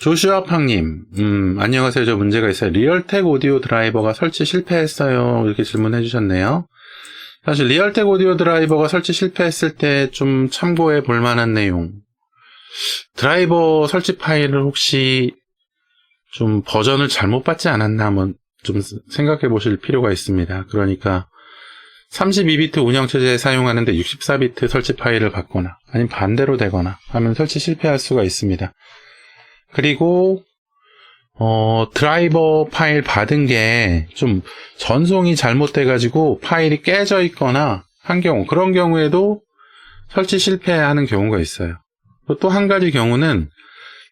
조슈아 팡님, 안녕하세요. 저 문제가 있어요. 리얼텍 오디오 드라이버가 설치 실패했어요. 이렇게 질문해 주셨네요. 사실 리얼텍 오디오 드라이버가 설치 실패했을 때 좀 참고해 볼 만한 내용. 드라이버 설치 파일을 혹시 좀 버전을 잘못 받지 않았나 한번 좀 생각해 보실 필요가 있습니다. 그러니까 32비트 운영체제에 사용하는데 64비트 설치 파일을 받거나 아니면 반대로 되거나 하면 설치 실패할 수가 있습니다. 그리고 드라이버 파일 받은 게 좀 전송이 잘못돼 가지고 파일이 깨져 있거나 한 경우, 그런 경우에도 설치 실패하는 경우가 있어요. 또 한 가지 경우는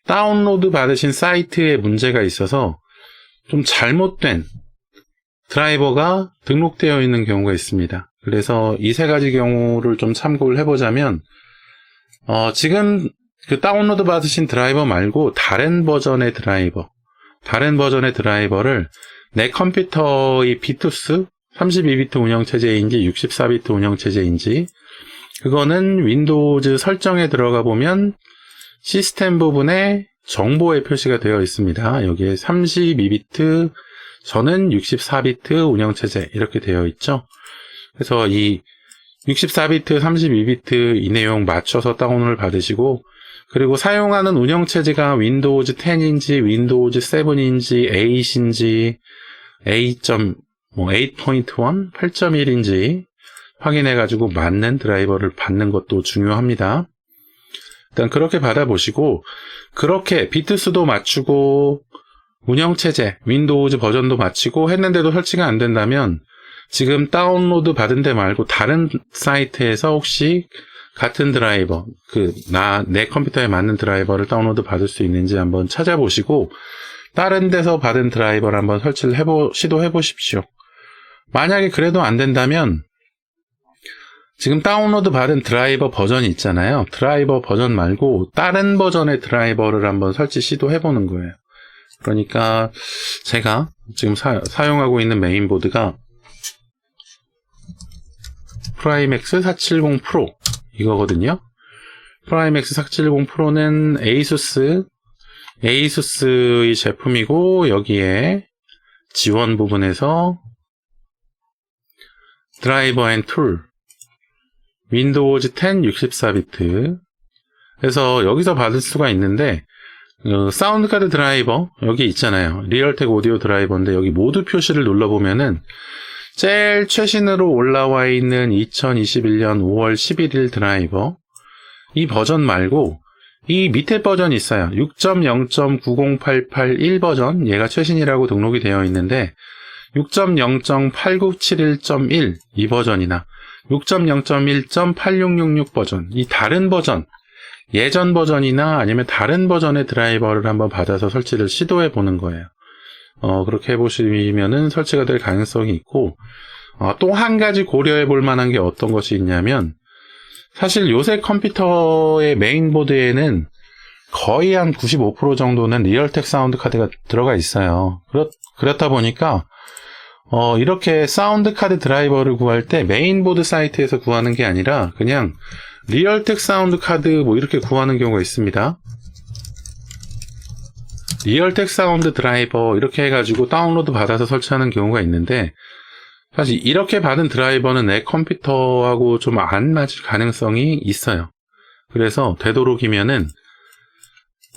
다운로드 받으신 사이트에 문제가 있어서 좀 잘못된 드라이버가 등록되어 있는 경우가 있습니다. 그래서 이 세 가지 경우를 좀 참고를 해보자면 지금 그 다운로드 받으신 드라이버 말고 다른 버전의 드라이버를 내 컴퓨터의 비투스 32비트 운영체제인지 64비트 운영체제인지, 그거는 윈도우즈 설정에 들어가 보면 시스템 부분에 정보에 표시가 되어 있습니다. 여기에 32비트, 저는 64비트 운영체제 이렇게 되어 있죠. 그래서 이 64비트, 32비트 이 내용 맞춰서 다운을 받으시고, 그리고 사용하는 운영체제가 윈도우즈 10인지, 윈도우즈 7인지, 8인지, 8.1, 8.1인지 확인해가지고 맞는 드라이버를 받는 것도 중요합니다. 일단 그렇게 받아보시고, 그렇게 비트수도 맞추고, 운영체제, 윈도우즈 버전도 맞추고 했는데도 설치가 안 된다면, 지금 다운로드 받은 데 말고 다른 사이트에서 혹시 같은 드라이버, 내 컴퓨터에 맞는 드라이버를 다운로드 받을 수 있는지 한번 찾아보시고, 다른 데서 받은 드라이버를 한번 설치를 시도해 보십시오. 만약에 그래도 안 된다면, 지금 다운로드 받은 드라이버 버전이 있잖아요. 드라이버 버전 말고 다른 버전의 드라이버를 한번 설치 시도해 보는 거예요. 그러니까 제가 지금 사용하고 있는 메인보드가 프라임엑스 470 프로 이거거든요. 프라임엑스 470 프로는 에이수스의 제품이고, 여기에 지원 부분에서 드라이버 앤 툴 윈도우즈 10 64비트, 그래서 여기서 받을 수가 있는데, 사운드 카드 드라이버 여기 있잖아요. 리얼텍 오디오 드라이버인데 여기 모두 표시를 눌러보면은 제일 최신으로 올라와 있는 2021년 5월 11일 드라이버, 이 버전 말고 이 밑에 버전이 있어요. 6.0.90881 버전, 얘가 최신이라고 등록이 되어 있는데 6.0.8971.1 이 버전이나 6.0.1.8666 버전, 이 다른 버전, 예전 버전이나 아니면 다른 버전의 드라이버를 한번 받아서 설치를 시도해 보는 거예요. 그렇게 해보시면은 설치가 될 가능성이 있고, 또 한 가지 고려해 볼 만한 게 어떤 것이 있냐면, 사실 요새 컴퓨터의 메인보드에는 거의 한 95% 정도는 리얼텍 사운드 카드가 들어가 있어요. 그렇다 보니까 이렇게 사운드 카드 드라이버를 구할 때 메인보드 사이트에서 구하는 게 아니라 그냥 리얼텍 사운드 카드 이렇게 구하는 경우가 있습니다. 리얼텍 사운드 드라이버 이렇게 해가지고 다운로드 받아서 설치하는 경우가 있는데, 사실 이렇게 받은 드라이버는 내 컴퓨터하고 좀 안 맞을 가능성이 있어요. 그래서 되도록이면은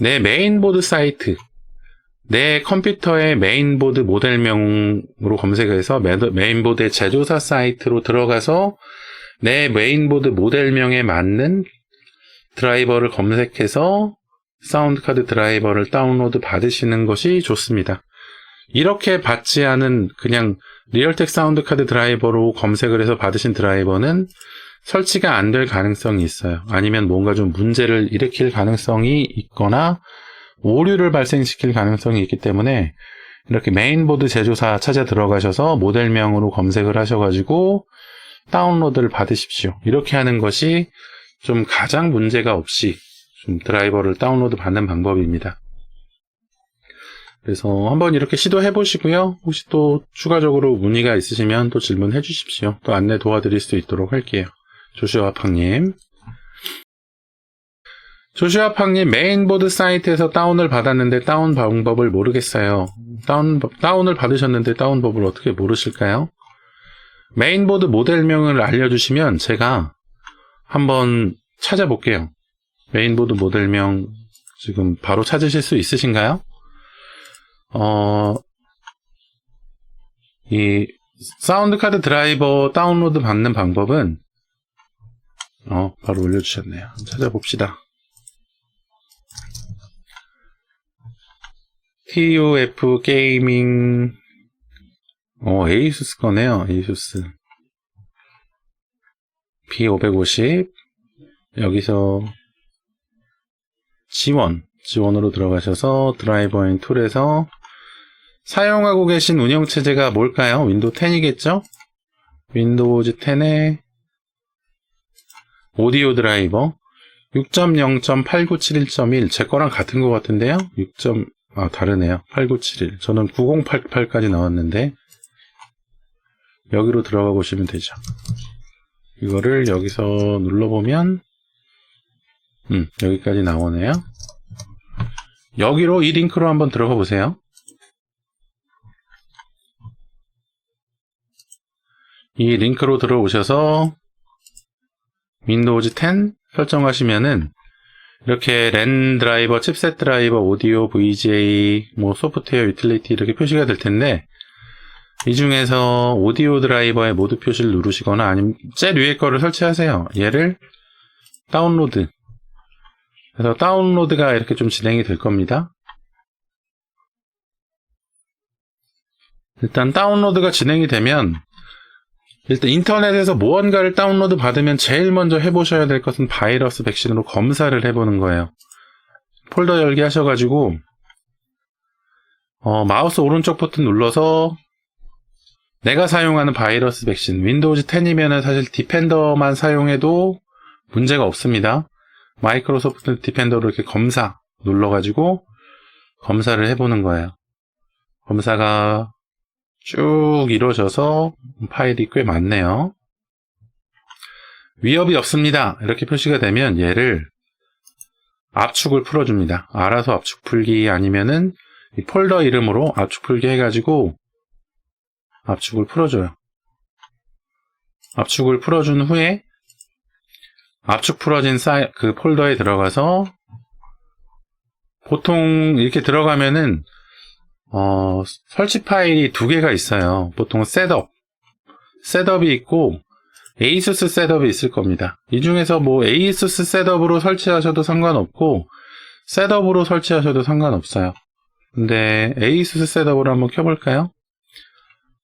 내 메인보드 사이트, 내 컴퓨터의 메인보드 모델명으로 검색해서 메인보드의 제조사 사이트로 들어가서 내 메인보드 모델명에 맞는 드라이버를 검색해서 사운드 카드 드라이버를 다운로드 받으시는 것이 좋습니다. 이렇게 받지 않은 그냥 리얼텍 사운드 카드 드라이버로 검색을 해서 받으신 드라이버는 설치가 안 될 가능성이 있어요. 아니면 뭔가 좀 문제를 일으킬 가능성이 있거나 오류를 발생시킬 가능성이 있기 때문에 이렇게 메인보드 제조사 찾아 들어가셔서 모델명으로 검색을 하셔가지고 다운로드를 받으십시오. 이렇게 하는 것이 좀 가장 문제가 없이 좀 드라이버를 다운로드 받는 방법입니다. 그래서 한번 이렇게 시도해 보시고요. 혹시 또 추가적으로 문의가 있으시면 또 질문해 주십시오. 또 안내 도와드릴 수 있도록 할게요. 조슈아 팡님. 조슈아팡님, 메인보드 사이트에서 다운을 받았는데 다운 방법을 모르겠어요. 다운을 받으셨는데 다운 법을 어떻게 모르실까요? 메인보드 모델명을 알려주시면 제가 한번 찾아볼게요. 메인보드 모델명 지금 바로 찾으실 수 있으신가요? 이 사운드 카드 드라이버 다운로드 받는 방법은 바로 올려주셨네요. 찾아봅시다. TUF 게이밍 에이수스 거네요. 에이수스 B550 여기서 지원으로 들어가셔서 드라이버 인 툴에서 사용하고 계신 운영체제가 뭘까요? 윈도우 10이겠죠? 윈도우즈 10에 오디오 드라이버 6.0.8971.1 제 거랑 같은 것 같은데요? 다르네요. 8971 저는 9088까지 나왔는데 여기로 들어가 보시면 되죠. 이거를 여기서 눌러보면 여기까지 나오네요. 여기로 이 링크로 한번 들어가 보세요. 이 링크로 들어오셔서 윈도우즈 10 설정하시면은 이렇게 랜 드라이버, 칩셋 드라이버, 오디오, VGA, 소프트웨어 유틸리티 이렇게 표시가 될 텐데 이 중에서 오디오 드라이버의 모드 표시를 누르시거나 아니면 제일 위에 거를 설치하세요. 얘를 다운로드 그래서 다운로드가 이렇게 좀 진행이 될 겁니다. 일단 다운로드가 진행이 되면 일단 인터넷에서 무언가를 다운로드 받으면 제일 먼저 해보셔야 될 것은 바이러스 백신으로 검사를 해보는 거예요. 폴더 열기 하셔가지고 마우스 오른쪽 버튼 눌러서 내가 사용하는 바이러스 백신 윈도우즈 10이면 사실 디펜더만 사용해도 문제가 없습니다. 마이크로소프트 디펜더로 이렇게 검사 눌러가지고 검사를 해보는 거예요. 검사가 쭉 이루어져서 파일이 꽤 많네요. 위협이 없습니다. 이렇게 표시가 되면 얘를 압축을 풀어줍니다. 알아서 압축 풀기 아니면은 이 폴더 이름으로 압축 풀기 해가지고 압축을 풀어줘요. 압축을 풀어준 후에 압축 풀어진 그 폴더에 들어가서 보통 이렇게 들어가면은 설치 파일이 두 개가 있어요. 보통 셋업이 있고 에이수스 셋업이 있을 겁니다. 이 중에서 에이수스 셋업으로 설치하셔도 상관없고 셋업으로 설치하셔도 상관없어요. 근데 에이수스 셋업으로 한번 켜볼까요?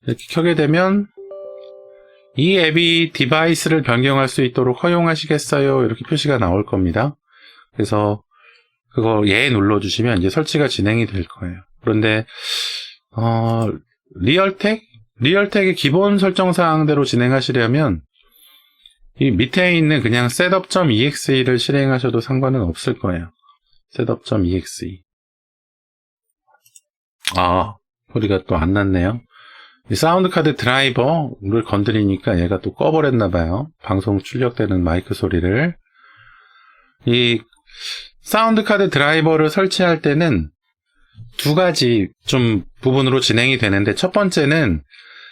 이렇게 켜게 되면 이 앱이 디바이스를 변경할 수 있도록 허용하시겠어요? 이렇게 표시가 나올 겁니다. 그래서 그거 예 눌러주시면 이제 설치가 진행이 될 거예요. 그런데 리얼텍의 기본 설정 사항대로 진행하시려면 이 밑에 있는 그냥 setup.exe를 실행하셔도 상관은 없을 거예요. setup.exe 소리가 또 안 났네요. 이 사운드 카드 드라이버를 건드리니까 얘가 또 꺼버렸나봐요. 방송 출력되는 마이크 소리를. 이 사운드 카드 드라이버를 설치할 때는 두 가지 좀 부분으로 진행이 되는데 첫 번째는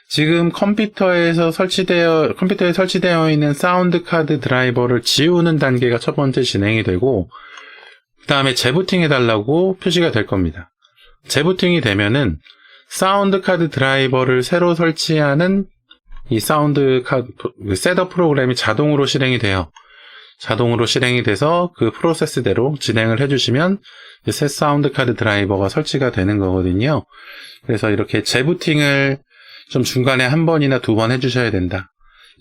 지금 컴퓨터에 설치되어 있는 사운드 카드 드라이버를 지우는 단계가 첫 번째 진행이 되고 그 다음에 재부팅 해달라고 표시가 될 겁니다. 재부팅이 되면은 사운드 카드 드라이버를 새로 설치하는 이 사운드 카드 셋업 프로그램이 자동으로 실행이 돼요. 자동으로 실행이 돼서 그 프로세스대로 진행을 해주시면 새 사운드 카드 드라이버가 설치가 되는 거거든요. 그래서 이렇게 재부팅을 좀 중간에 한 번이나 두 번 해주셔야 된다.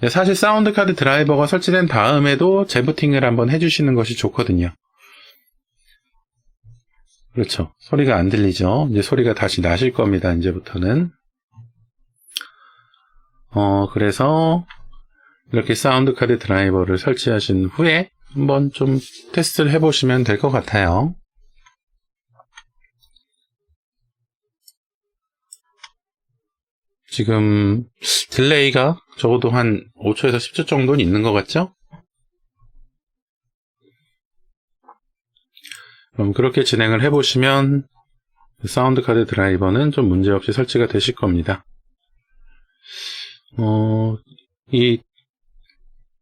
사실 사운드 카드 드라이버가 설치된 다음에도 재부팅을 한번 해주시는 것이 좋거든요. 그렇죠. 소리가 안 들리죠. 이제 소리가 다시 나실 겁니다. 이제부터는. 그래서 이렇게 사운드 카드 드라이버를 설치하신 후에 한번 좀 테스트를 해보시면 될 것 같아요. 지금 딜레이가 적어도 한 5초에서 10초 정도는 있는 것 같죠? 그럼 그렇게 진행을 해보시면 사운드 카드 드라이버는 좀 문제없이 설치가 되실 겁니다. 이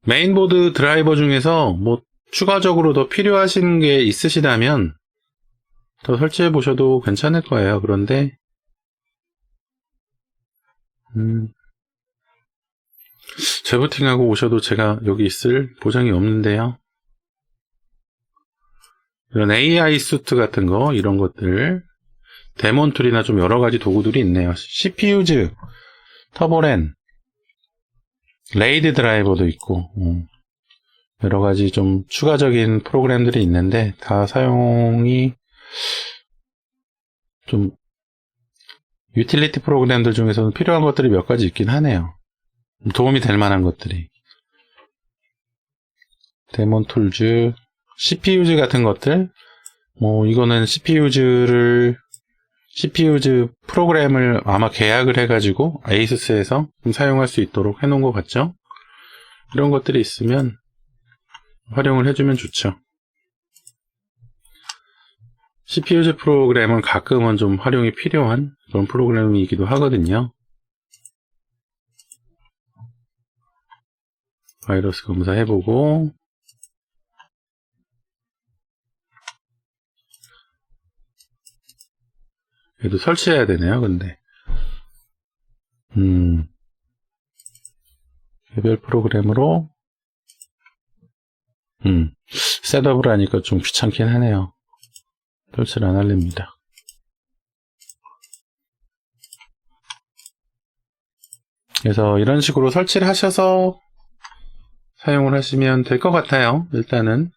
메인보드 드라이버 중에서 뭐 추가적으로 더 필요하신 게 있으시다면 더 설치해 보셔도 괜찮을 거예요. 그런데 재부팅하고 오셔도 제가 여기 있을 보장이 없는데요. 이런 AI 수트 같은 거, 이런 것들, 데몬 툴이나 좀 여러 가지 도구들이 있네요. CPU즈, 터보랜, 레이드 드라이버도 있고, 여러 가지 좀 추가적인 프로그램들이 있는데, 다 사용이 좀, 유틸리티 프로그램들 중에서는 필요한 것들이 몇 가지 있긴 하네요. 도움이 될 만한 것들이. 데몬 툴즈, CPU즈 같은 것들, 뭐, 이거는 CPU즈 프로그램을 아마 계약을 해가지고, ASUS에서 좀 사용할 수 있도록 해놓은 것 같죠? 이런 것들이 있으면, 활용을 해주면 좋죠. CPU즈 프로그램은 가끔은 좀 활용이 필요한 그런 프로그램이기도 하거든요. 바이러스 검사해보고, 얘도 설치해야 되네요, 근데. 개별 프로그램으로, 셋업을 하니까 좀 귀찮긴 하네요. 설치를 안 할랍니다. 그래서 이런 식으로 설치를 하셔서 사용을 하시면 될 것 같아요. 일단은.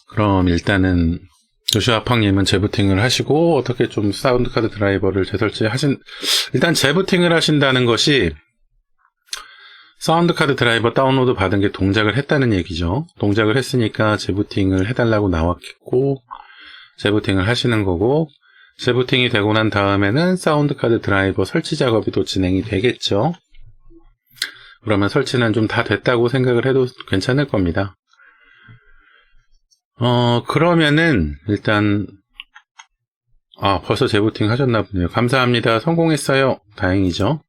그럼 일단은 조슈아팡님은 재부팅을 하시고 어떻게 좀 사운드 카드 드라이버를 일단 재부팅을 하신다는 것이 사운드 카드 드라이버 다운로드 받은 게 동작을 했다는 얘기죠. 동작을 했으니까 재부팅을 해달라고 나왔겠고, 재부팅을 하시는 거고, 재부팅이 되고 난 다음에는 사운드 카드 드라이버 설치 작업이 또 진행이 되겠죠. 그러면 설치는 좀 다 됐다고 생각을 해도 괜찮을 겁니다. 그러면은 일단 벌써 재부팅 하셨나 보네요. 감사합니다. 성공했어요. 다행이죠.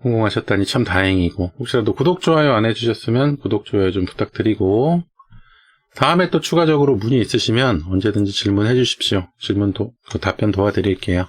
성공하셨다니 참 다행이고, 혹시라도 구독, 좋아요 안 해주셨으면 구독, 좋아요 좀 부탁드리고, 다음에 또 추가적으로 문의 있으시면 언제든지 질문해 주십시오. 답변 도와드릴게요.